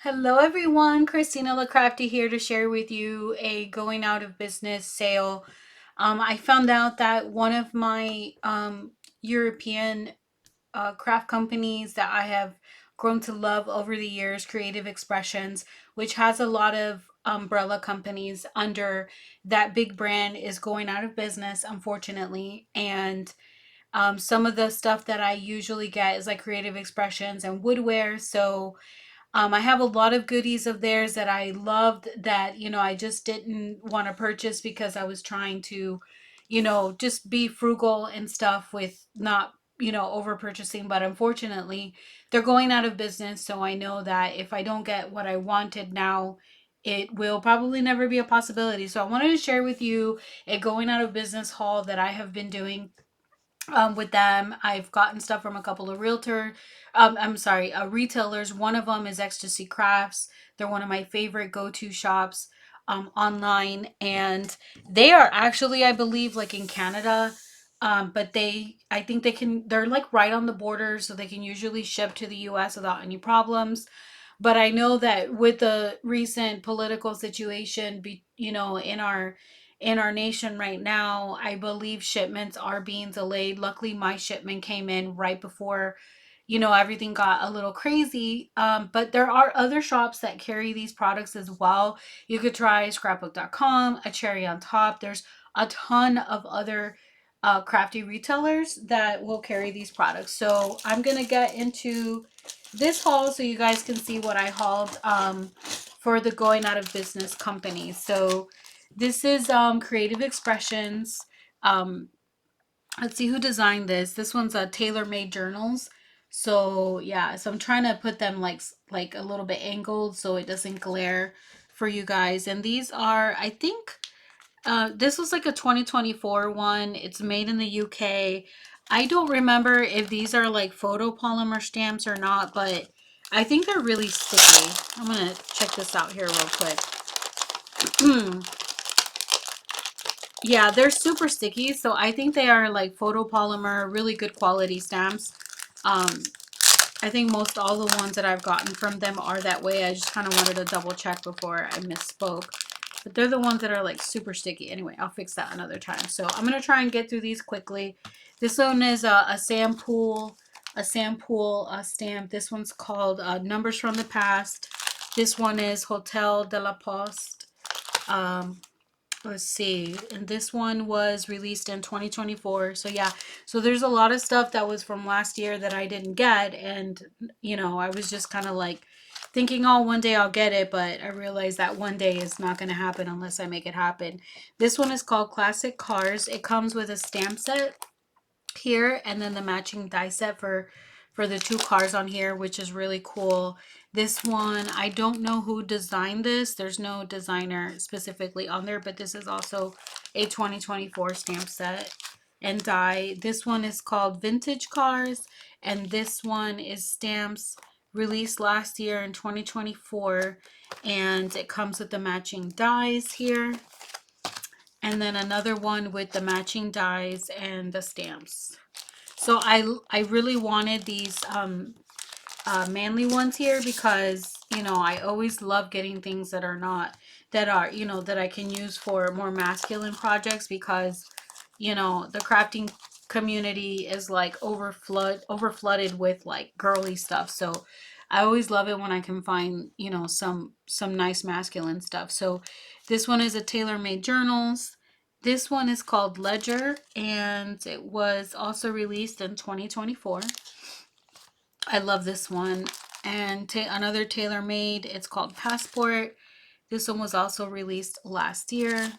Hello everyone, Christina LaCrafty here to share with you a going out of business sale. I found out that one of my European craft companies that I have grown to love over the years, Creative Expressions, which has a lot of umbrella companies under that big brand, is going out of business, unfortunately. And some of the stuff that I usually get is like Creative Expressions and woodware. So I have a lot of goodies of theirs that I loved that, I just didn't want to purchase because I was trying to, just be frugal and stuff with not, over purchasing. But unfortunately, they're going out of business. So I know that if I don't get what I wanted now, it will probably never be a possibility. So I wanted to share with you a going out of business haul that I have been doing with them. I've gotten stuff from a couple of retailers. One of them is Ecstasy Crafts. They're one of my favorite go-to shops online, and they are actually, I believe, like in Canada. But I think they're like right on the border, so they can usually ship to the US without any problems. But I know that with the recent political situation, in our nation right now, I believe shipments are being delayed. Luckily, my shipment came in right before, everything got a little crazy. But there are other shops that carry these products as well. You could try scrapbook.com, a cherry on top. There's a ton of other crafty retailers that will carry these products. So I'm going to get into this haul so you guys can see what I hauled for the going out of business company. So this is Creative Expressions. Um, let's see who designed this. This one's a Tailor Made Journals. So yeah, so I'm trying to put them like a little bit angled so it doesn't glare for you guys. And these are, I think, this was like a 2024 one. It's made in the UK. I don't remember if these are like photopolymer stamps or not, but I think they're really sticky. I'm gonna check this out here real quick. Yeah, they're super sticky, so I think they are like photopolymer, really good quality stamps. Um, I think most all the ones that I've gotten from them are that way. I just kind of wanted to double check before I misspoke. But they're the ones that are like super sticky. Anyway, I'll fix that another time. So I'm going to try and get through these quickly. This one is a stamp. This one's called Numbers from the Past. This one is Hotel de la Poste. Um, let's see, and this one was released in 2024. So yeah, so there's a lot of stuff that was from last year that I didn't get, and I was just kind of like thinking, oh, one day I'll get it, but I realized that one day is not going to happen unless I make it happen. This one is called Classic Cars. It comes with a stamp set here and then the matching die set for the two cars on here, which is really cool. This one, I don't know who designed this. There's no designer specifically on there, but this is also a 2024 stamp set and die. This one is called Vintage Cars, and this one is stamps released last year in 2024, and it comes with the matching dies here, and then another one with the matching dies and the stamps. So I really wanted these manly ones here because I always love getting things that are not that are that I can use for more masculine projects, because the crafting community is like over flooded with like girly stuff. So I always love it when I can find some nice masculine stuff. So this one is a Tailor Made Journals. This one is called Ledger, and it was also released in 2024. I love this one. And another Tailor Made, it's called Passport. This one was also released last year.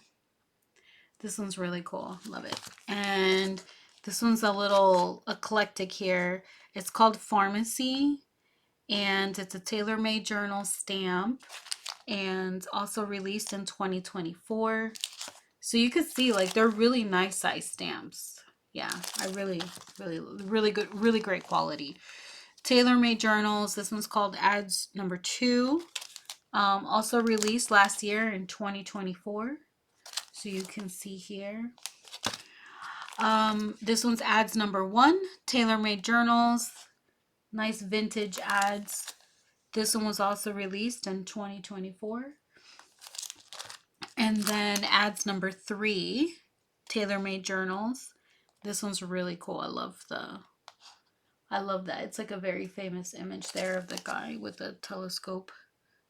This one's really cool. Love it. And this one's a little eclectic here. It's called Pharmacy, and it's a Tailor Made Journal stamp, and also released in 2024. So you could see like they're really nice size stamps. Yeah, I really good, really great quality. Tailor Made Journals. This one's called Ads Number 2. Also released last year in 2024. So you can see here. This one's Ads Number 1. Tailor Made Journals. Nice vintage ads. This one was also released in 2024. And then ads number 3, TaylorMade Journals. This one's really cool. I love that. It's like a very famous image there of the guy with the telescope,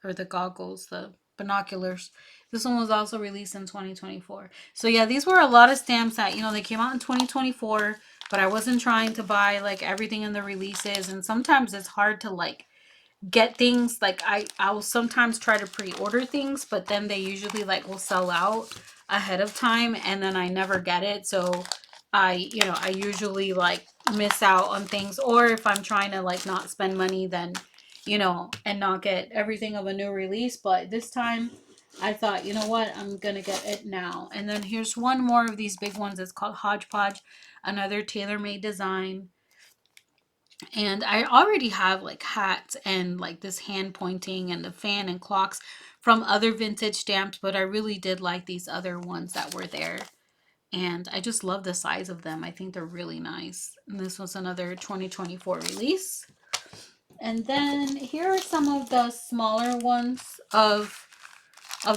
or the goggles, the binoculars. This one was also released in 2024. So yeah, these were a lot of stamps that, they came out in 2024, but I wasn't trying to buy like everything in the releases. And sometimes it's hard to like get things. Like I will sometimes try to pre-order things, but then they usually like will sell out ahead of time and then I never get it. So I usually like miss out on things, or if I'm trying to like not spend money, then and not get everything of a new release. But this time I thought, you know what, I'm gonna get it now. And then here's one more of these big ones. It's called Hodgepodge, another TaylorMade design. And I already have like hats and like this hand pointing and the fan and clocks from other vintage stamps, but I really did like these other ones that were there. And I just love the size of them. I think they're really nice. And this was another 2024 release. And then here are some of the smaller ones of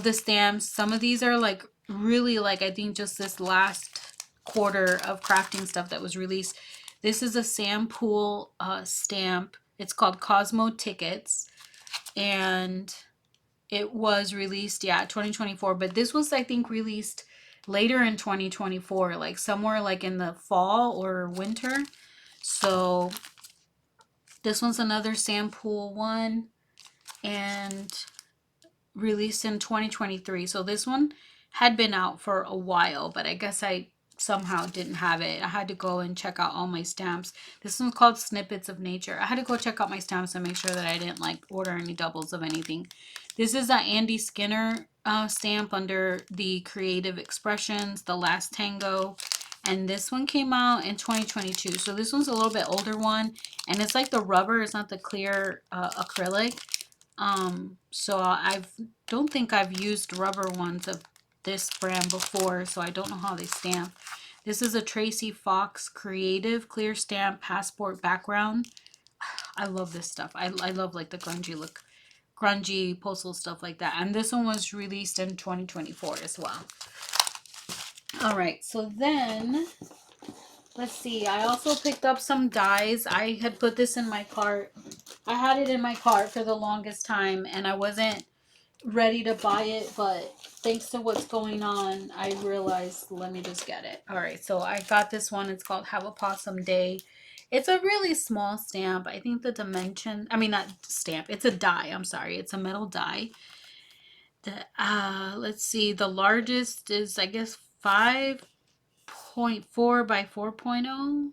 the stamps. Some of these are like really like, I think just this last quarter of crafting stuff that was released. This is a Sam Poole stamp. It's called Cosmo Tickets. And it was released, 2024. But this was, I think, released later in 2024, like somewhere like in the fall or winter. So this one's another Sam Poole one. And released in 2023. So this one had been out for a while, but I guess I somehow didn't have it. I had to go and check out all my stamps. This one's called Snippets of Nature. I had to go check out my stamps and make sure that I didn't like order any doubles of anything. This is a Andy Skinner stamp under the Creative Expressions, The Last Tango. And this one came out in 2022. So this one's a little bit older one. And it's like the rubber. It's not the clear acrylic. So I don't think I've used rubber ones of this brand before, so I don't know how they stamp. This is a Tracy Fox Creative Clear Stamp Passport Background. I love this stuff. I love like the grungy look, grungy postal stuff like that. And this one was released in 2024 as well. All right, so then let's see. I also picked up some dies. I had put this in my cart. I had it in my cart for the longest time and I wasn't ready to buy it, but thanks to what's going on, I realized, let me just get it. All right, so I got this one. It's called Have a Possum Day. It's a really small stamp. I think the dimension, I mean, not stamp, it's a die. I'm sorry, it's a metal die. Let's see, the largest is, I guess, 5.4 by 4.0.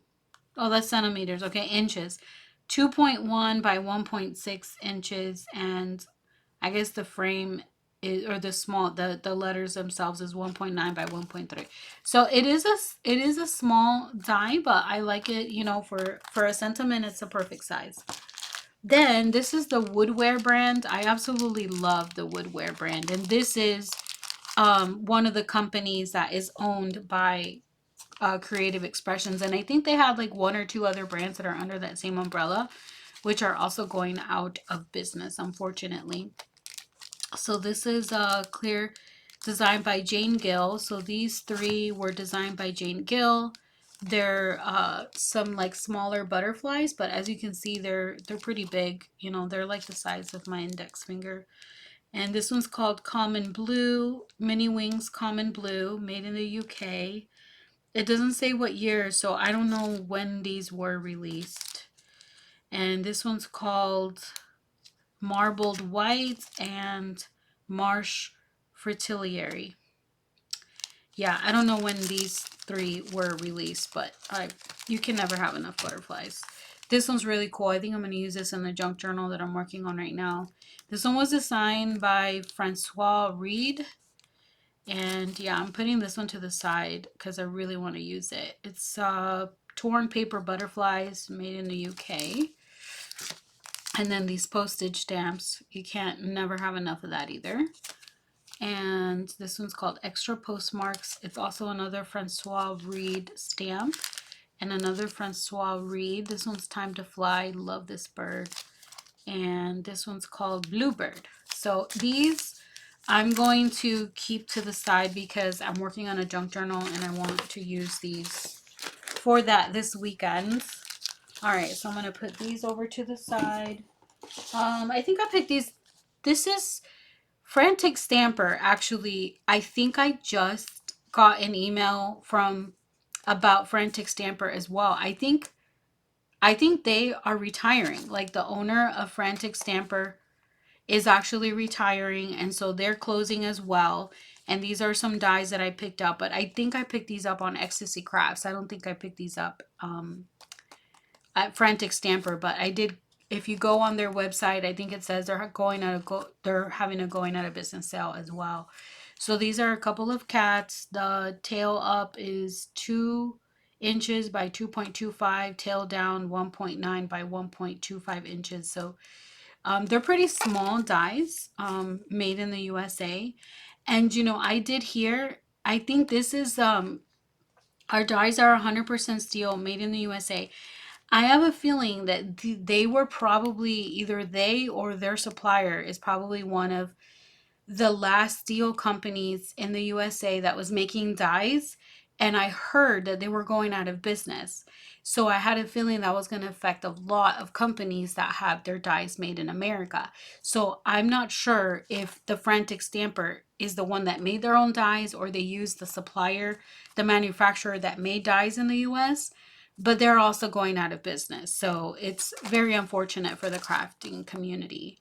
Oh, that's centimeters. Okay, inches. 2.1 by 1.6 inches, and I guess the frame is, or the letters themselves is 1.9 by 1.3. So it is a small die, but I like it, for a sentiment, it's a perfect size. Then this is the Woodware brand. I absolutely love the Woodware brand, and this is one of the companies that is owned by Creative Expressions, and I think they have like one or two other brands that are under that same umbrella, which are also going out of business, unfortunately. So this is clear, designed by Jane Gill. So these 3 were designed by Jane Gill. They're some like smaller butterflies, but as you can see, they're pretty big. They're like the size of my index finger. And this one's called Common Blue, Mini Wings Common Blue, made in the UK. It doesn't say what year, so I don't know when these were released. And this one's called Marbled White and Marsh Fritillary. Yeah, I don't know when these 3 were released, but you can never have enough butterflies. This one's really cool. I think I'm going to use this in the junk journal that I'm working on right now. This one was designed by Francois Reed. And yeah, I'm putting this one to the side because I really want to use it. It's torn paper butterflies made in the UK. And then these postage stamps. You can't never have enough of that either. And this one's called Extra Postmarks. It's also another Francois Reed stamp. And another Francois Reed. This one's Time to Fly. Love this bird. and this one's called Bluebird. So these I'm going to keep to the side because I'm working on a junk journal and I want to use these for that this weekend. All right, so I'm going to put these over to the side. I think I picked these. This is Frantic Stamper. Actually, I think I just got an email from about Frantic Stamper as well. I think they are retiring. Like the owner of Frantic Stamper is actually retiring, and so they're closing as well. And these are some dies that I picked up, but I think I picked these up on Ecstasy Crafts. I don't think I picked these up at Frantic Stamper, but I did. If you go on their website, I think it says they're having a going out of business sale as well. So these are a couple of cats. The tail up is 2 inches by 2.25, tail down 1.9 by 1.25 inches. So they're pretty small dies, made in the USA. And you know, I did hear, I think this is our dies are 100% steel, made in the USA. I have a feeling that they were probably, either they or their supplier is probably one of the last steel companies in the USA that was making dies. And I heard that they were going out of business. So I had a feeling that was going to affect a lot of companies that have their dies made in America. So I'm not sure if the Frantic Stamper is the one that made their own dies or they used the supplier, the manufacturer that made dies in the US, but they're also going out of business. So it's very unfortunate for the crafting community.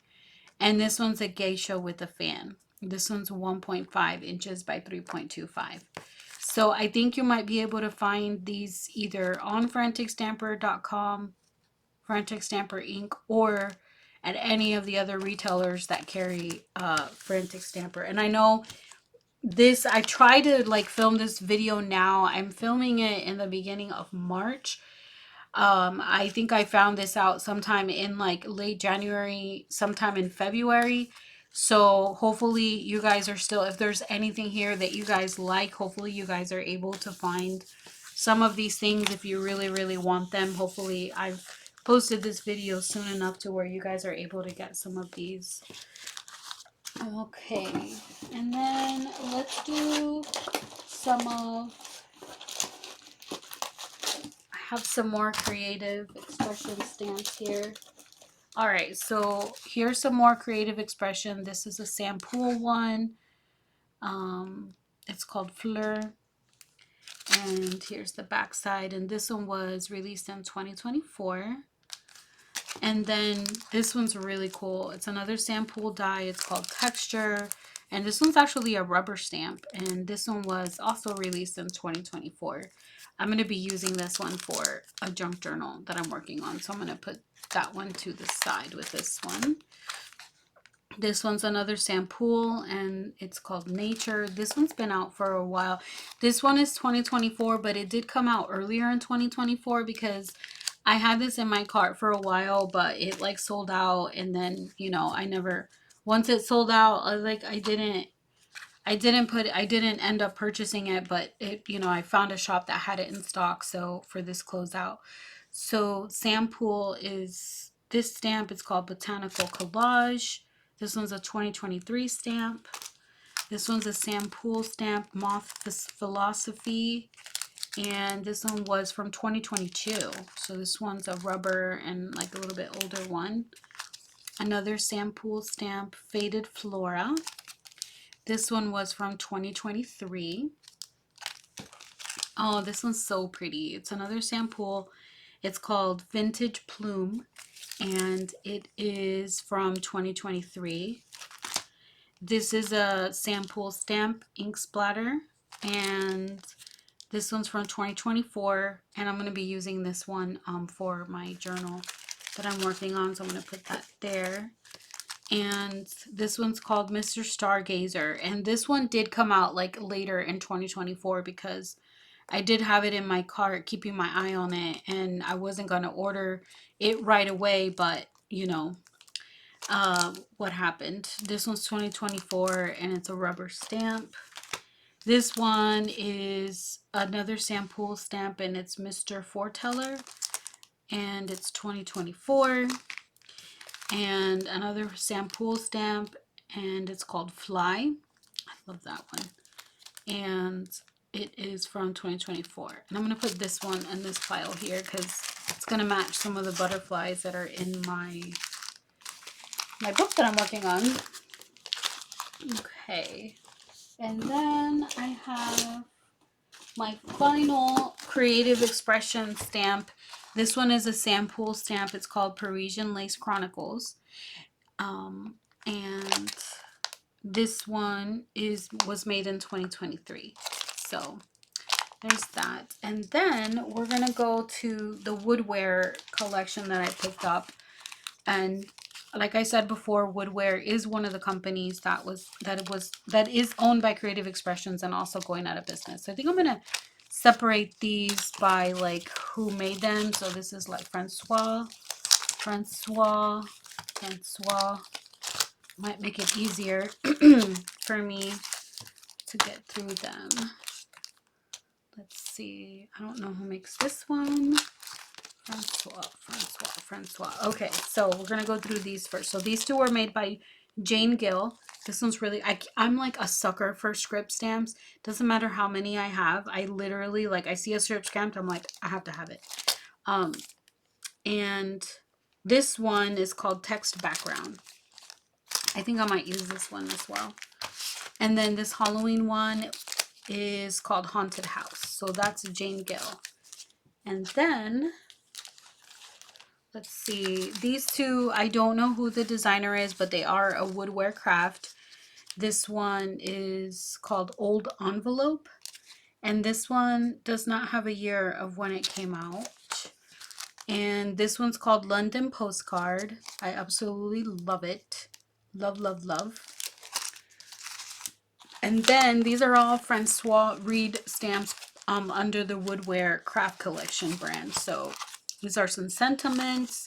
And this one's a geisha with a fan. This one's 1.5 inches by 3.25. So I think you might be able to find these either on franticstamper.com, Frantic Stamper Inc., or at any of the other retailers that carry Frantic Stamper. And I know this, I try to like film this video now. I'm filming it in the beginning of March. I think I found this out sometime in like late January, sometime in February. So hopefully you guys are still, if there's anything here that you guys like, hopefully you guys are able to find some of these things if you really, really want them. Hopefully I've posted this video soon enough to where you guys are able to get some of these. Okay, and then let's do some of, I have some more creative expression stamps here. All right, so here's some more creative expression. This is a Sampool one. It's called Fleur. And here's the back side. And this one was released in 2024. And then this one's really cool. It's another Sampool die. It's called Texture. And this one's actually a rubber stamp. And this one was also released in 2024. I'm going to be using this one for a junk journal that I'm working on. So I'm going to put that one to the side with this one. This one's another Sampool and it's called Nature. This one's been out for a while. This one is 2024, but it did come out earlier in 2024 because I had this in my cart for a while, but it like sold out. And then, you know, I never, once it sold out, I didn't end up purchasing it, but it, you know, I found a shop that had it in stock. So for this closeout. So Sampool is this stamp. It's called Botanical Collage. This one's a 2023 stamp. This one's a Sampool stamp, Moth Philosophy. And this one was from 2022. So this one's a rubber and like a little bit older one. Another Sampool stamp, Faded Flora. This one was from 2023. Oh, this one's so pretty. It's another Sampool. It's called Vintage Plume. And it is from 2023. This is a Sampool stamp ink splatter, and this one's from 2024, and I'm going to be using this one for my journal that I'm working on, so I'm going to put that there. And this one's called Mr. Stargazer, and this one did come out like later in 2024 because I did have it in my cart, keeping my eye on it, and I wasn't going to order it right away, but you know what happened. This one's 2024 and it's a rubber stamp. This one is another Sampool stamp and it's Mr. Foreteller and it's 2024. and another Sampool stamp, and it's called Fly. I love that one. And it is from 2024. And I'm going to put this one in this pile here because it's going to match some of the butterflies that are in my book that I'm working on. Okay. And then I have my final Creative Expression stamp. This one is a Sampool stamp. It's called Parisian Lace Chronicles. And this one was made in 2023. So there's that. And then we're going to go to the Woodware collection that I picked up. And like I said before, Woodware is one of the companies that is owned by Creative Expressions and also going out of business. So I think I'm going to separate these by like who made them. So this is like Francois. Might make it easier for me to get through them. Let's see. I don't know who makes this one. Francois. Okay, so we're going to go through these first. So these two were made by Jane Gill. This one's really, I'm like a sucker for script stamps. Doesn't matter how many I have. I literally, like, I see a script stamp, I'm like, I have to have it. And this one is called Text Background. I think I might use this one as well. And then this Halloween one is called Haunted House. So that's Jane Gill. And then, let's see, these two, I don't know who the designer is, but they are a Woodware craft. This one is called Old Envelope. And this one does not have a year of when it came out. And this one's called London Postcard. I absolutely love it. Love, love, love. And then these are all Francois Reed stamps under the Woodware Craft Collection brand. So these are some sentiments.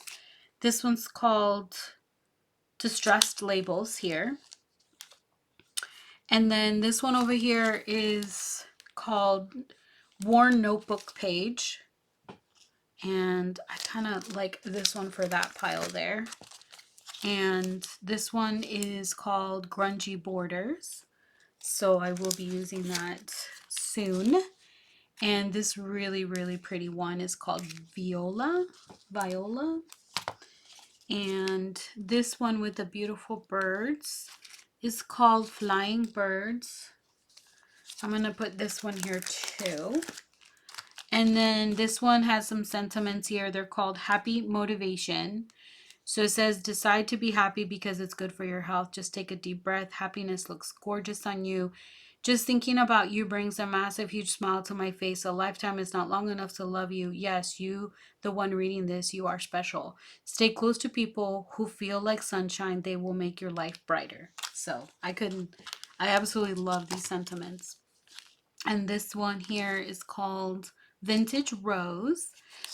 This one's called Distressed Labels here. And then this one over here is called Worn Notebook Page. And I kind of like this one for that pile there. And this one is called Grungy Borders. So I will be using that soon. And this really, really pretty one is called Viola. And this one with the beautiful birds is called Flying Birds. I'm going to put this one here too. And then this one has some sentiments here. They're called Happy Motivation. So it says, decide to be happy because it's good for your health. Just take a deep breath. Happiness looks gorgeous on you. Just thinking about you brings a massive, huge smile to my face. A lifetime is not long enough to love you. Yes, you, the one reading this, you are special. Stay close to people who feel like sunshine. They will make your life brighter. So I absolutely love these sentiments. And this one here is called Vintage Rose.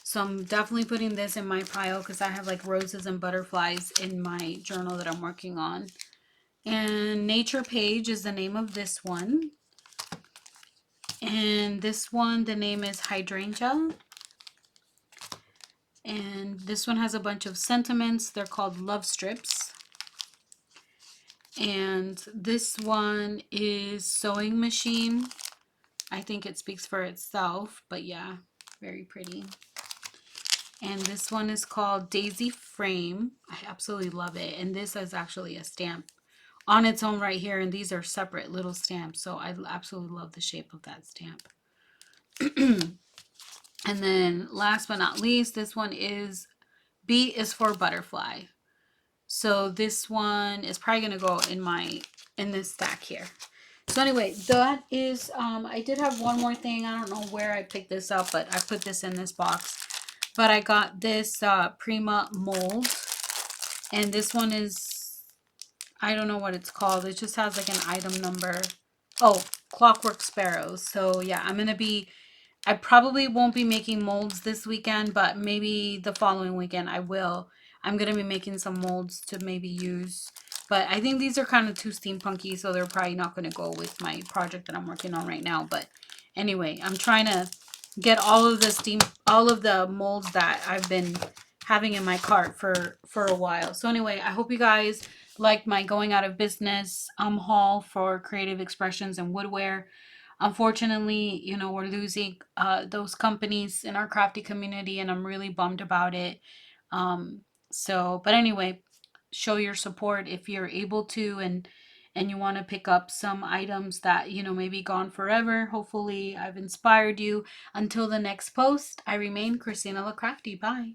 So I'm definitely putting this in my pile because I have like roses and butterflies in my journal that I'm working on. And Nature Page is the name of this one. And this one, the name is Hydrangea. And this one has a bunch of sentiments. They're called Love Strips. And this one is Sewing Machine. I think it speaks for itself, but yeah, very pretty. And this one is called Daisy Frame. I absolutely love it. And this is actually a stamp on its own right here. And these are separate little stamps. So I absolutely love the shape of that stamp. And then last but not least, this one is B is for Butterfly. So this one is probably going to go in this stack here. So anyway, that is, I did have one more thing. I don't know where I picked this up, but I put this in this box. But I got this Prima mold. And this one is, I don't know what it's called. It just has like an item number. Oh, Clockwork Sparrows. So yeah, I probably won't be making molds this weekend, but maybe the following weekend I will. I'm going to be making some molds to maybe use. But I think these are kind of too steampunky, so they're probably not going to go with my project that I'm working on right now. But anyway, I'm trying to get all of the molds that I've been having in my cart for a while. So anyway, I hope you guys liked my going out of business haul for Creative Expressions and Woodware. Unfortunately, you know, we're losing those companies in our crafty community, and I'm really bummed about it. Um, but anyway, show your support if you're able to, and you want to pick up some items that, you know, maybe gone forever. Hopefully I've inspired you. Until the next post, I remain Christina LaCrafty. Bye.